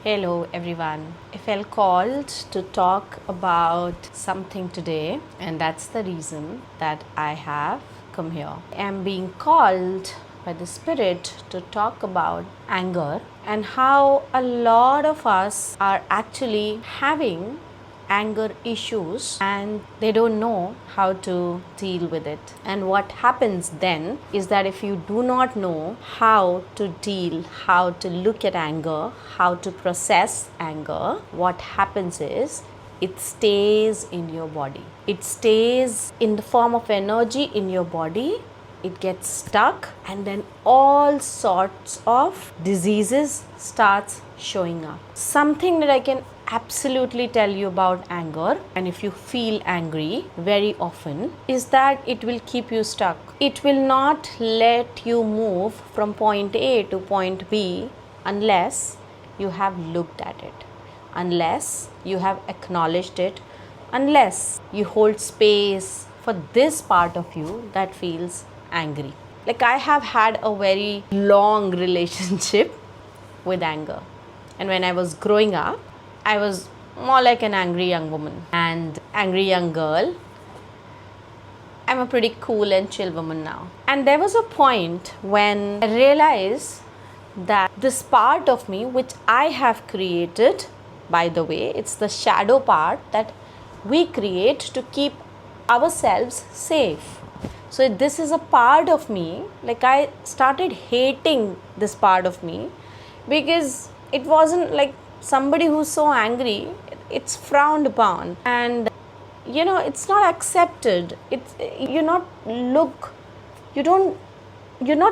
Hello everyone. I felt called to talk about something today, and that's the reason that I have come here. I am being called by the Spirit to talk about anger and how a lot of us are actually having anger issues and they don't know how to deal with it. And what happens then is that if you do not know how to deal, how to look at anger, how to process anger, what happens is it stays in your body. It stays in the form of energy in your body. It gets stuck and then all sorts of diseases starts showing up. Something that I can absolutely tell you about anger, and if you feel angry very often, is that it will keep you stuck. It will not let you move from point A to point B unless you have looked at it, unless you have acknowledged it, unless you hold space for this part of you that feels angry. Like I have had a very long relationship with anger, and when I was growing up I was more like an angry young woman and angry young girl. I'm a pretty cool and chill woman now. And there was a point when I realized that this part of me which I have created, by the way, it's the shadow part that we create to keep ourselves safe. So this is a part of me, like I started hating this part of me because it wasn't like somebody who's so angry, it's frowned upon, and it's not accepted. You're not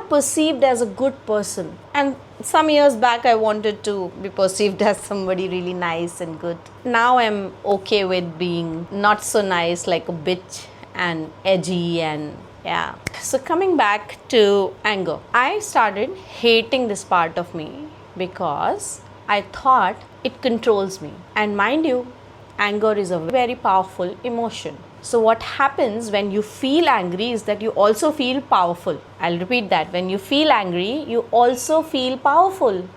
perceived as a good person. And some years back I wanted to be perceived as somebody really nice and good. Now I'm okay with being not so nice, like a bitch and edgy, and yeah. So coming back to anger, I started hating this part of me because I thought it controls me. And mind you, anger is a very powerful emotion. So what happens when you feel angry is that you also feel powerful. I'll repeat that. When you feel angry, you also feel powerful.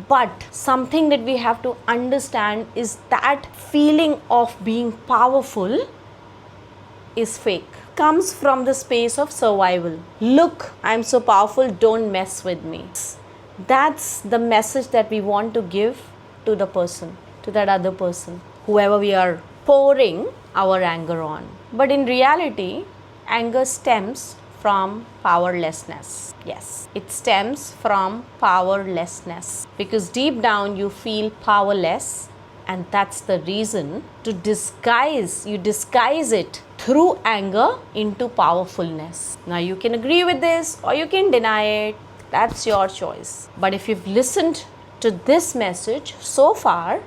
But something that we have to understand is that feeling of being powerful is fake. Comes from the space of survival. Look, I'm so powerful, don't mess with me. That's the message that we want to give to the person, to that other person, whoever we are pouring our anger on. But in reality, anger stems from powerlessness. Yes, it stems from powerlessness because deep down you feel powerless, and that's the reason you disguise it through anger into powerfulness. Now you can agree with this or you can deny it. That's your choice. But if you've listened to this message so far,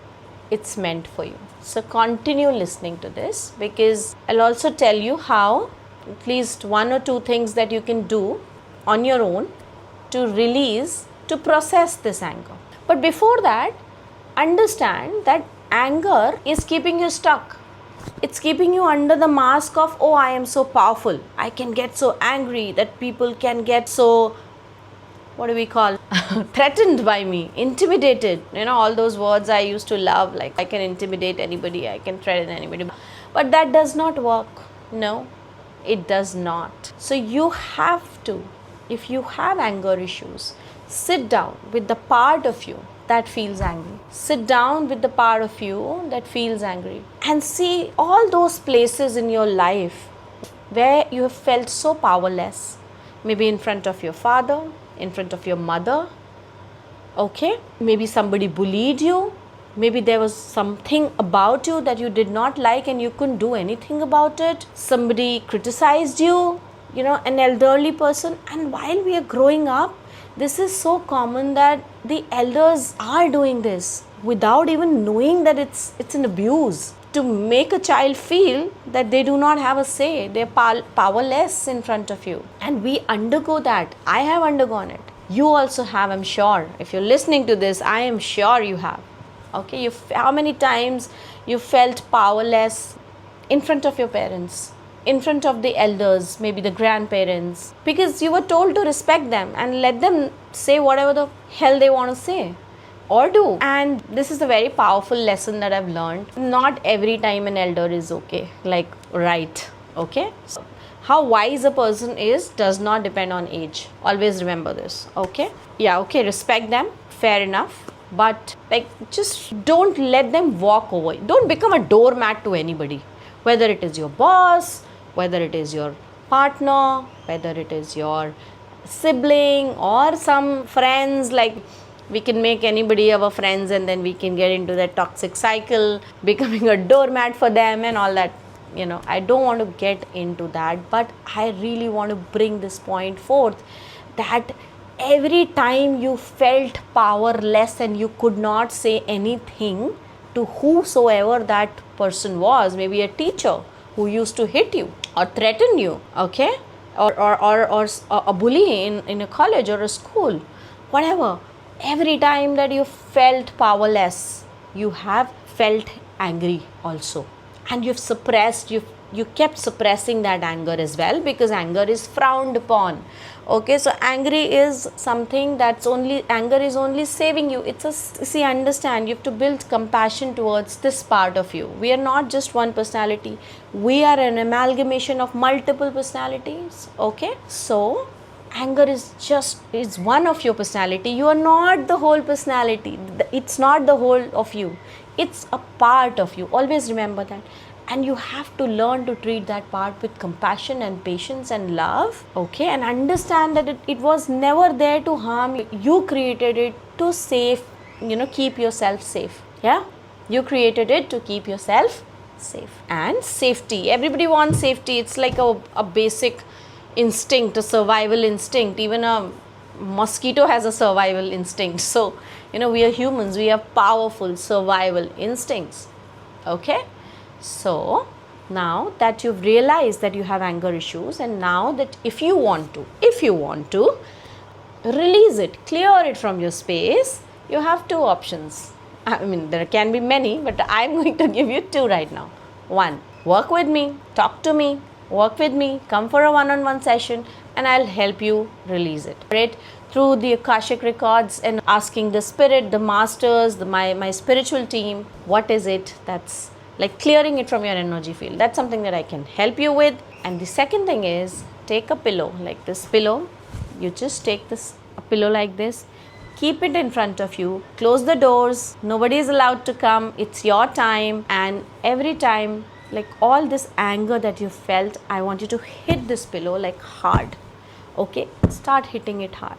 it's meant for you. So continue listening to this, because I'll also tell you how at least one or two things that you can do on your own to release, to process this anger. But before that, understand that anger is keeping you stuck. It's keeping you under the mask of, oh, I am so powerful. I can get so angry that people can get so, what do we call, threatened by me, intimidated. All those words I used to love, like I can intimidate anybody, I can threaten anybody. But that does not work. No, it does not. So you have to, if you have anger issues, sit down with the part of you that feels angry. Sit down with the part of you that feels angry and see all those places in your life where you have felt so powerless. Maybe in front of your father, in front of your mother, okay? Maybe somebody bullied you. Maybe there was something about you that you did not like and you couldn't do anything about it. Somebody criticized you, an elderly person. And while we are growing up, this is so common that the elders are doing this without even knowing that it's an abuse, to make a child feel that they do not have a say, they're powerless in front of you. And we undergo that. I have undergone it. You also have, I'm sure. If you're listening to this, I am sure you have. Okay, how many times you felt powerless in front of your parents, in front of the elders, maybe the grandparents, because you were told to respect them and let them say whatever the hell they want to say. or do. And this is a very powerful lesson that I've learned. Not every time an elder is okay, like right, okay? So how wise a person is does not depend on age. Always remember this, okay? Yeah, okay, respect them, fair enough. But like, just don't let them walk over. Don't become a doormat to anybody. Whether it is your boss, whether it is your partner, whether it is your sibling or some friends. Like, we can make anybody our friends and then we can get into that toxic cycle, becoming a doormat for them and all that. I don't want to get into that, but I really want to bring this point forth, that every time you felt powerless and you could not say anything to whosoever that person was, maybe a teacher who used to hit you or threaten you, okay, or a bully in a college or a school, whatever, every time that you felt powerless, you have felt angry also, and you kept suppressing that anger as well, because anger is frowned upon. Okay, so anger is only saving you. Understand, you have to build compassion towards this part of you. We are not just one personality, we are an amalgamation of multiple personalities. Okay, so anger is one of your personality. You are not the whole personality. It's not the whole of you, it's a part of you. Always remember that. And you have to learn to treat that part with compassion and patience and love, okay, and understand that it was never there to harm you. You created it to keep yourself safe. Yeah, you created it to keep yourself safe. And safety, everybody wants safety. It's like a basic instinct, a survival instinct. Even a mosquito has a survival instinct. So we are humans, we have powerful survival instincts. Okay, so now that you've realized that you have anger issues, and now that if you want to release it, clear it from your space, you have two options. I mean, there can be many, but I'm going to give you two right now. One, work with me, talk to me, work with me, come for a one-on-one session, and I'll help you release it. Right? Through the Akashic records and asking the spirit, the masters, my spiritual team, what is it that's like clearing it from your energy field. That's something that I can help you with. And the second thing is, take a pillow, like this pillow. You just take a pillow like this, keep it in front of you, close the doors, nobody is allowed to come, it's your time. And every time, like all this anger that you felt, I want you to hit this pillow like hard. Okay, start hitting it hard.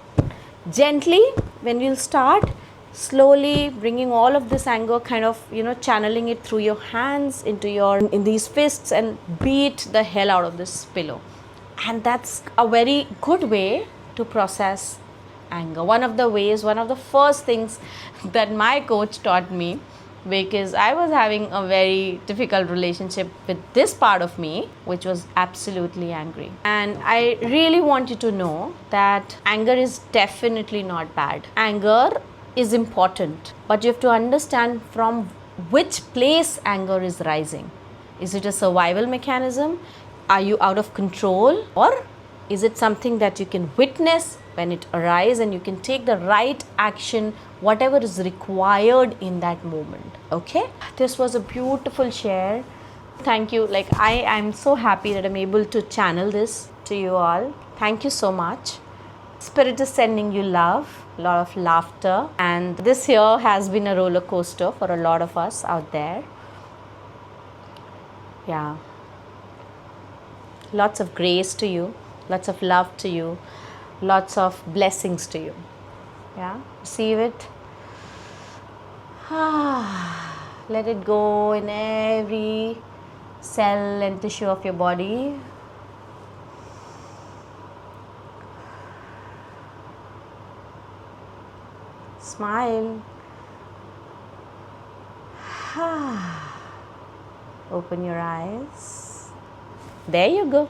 Gently, when you'll start, slowly bringing all of this anger, kind of channeling it through your hands in these fists, and beat the hell out of this pillow. And that's a very good way to process anger. One of the first things that my coach taught me, because I was having a very difficult relationship with this part of me, which was absolutely angry. And I really want you to know that anger is definitely not bad. Anger is important, but you have to understand from which place anger is rising. Is it a survival mechanism? Are you out of control? Or is it something that you can witness when it arises, and you can take the right action, whatever is required in that moment? Okay, this was a beautiful share. Thank you. Like, I'm so happy that I'm able to channel this to you all. Thank you so much. Spirit is sending you love, a lot of laughter, and this year has been a roller coaster for a lot of us out there. Yeah, lots of grace to you, lots of love to you, lots of blessings to you. Yeah, receive it. Let it go in every cell and tissue of your body. Smile. Open your eyes. There you go.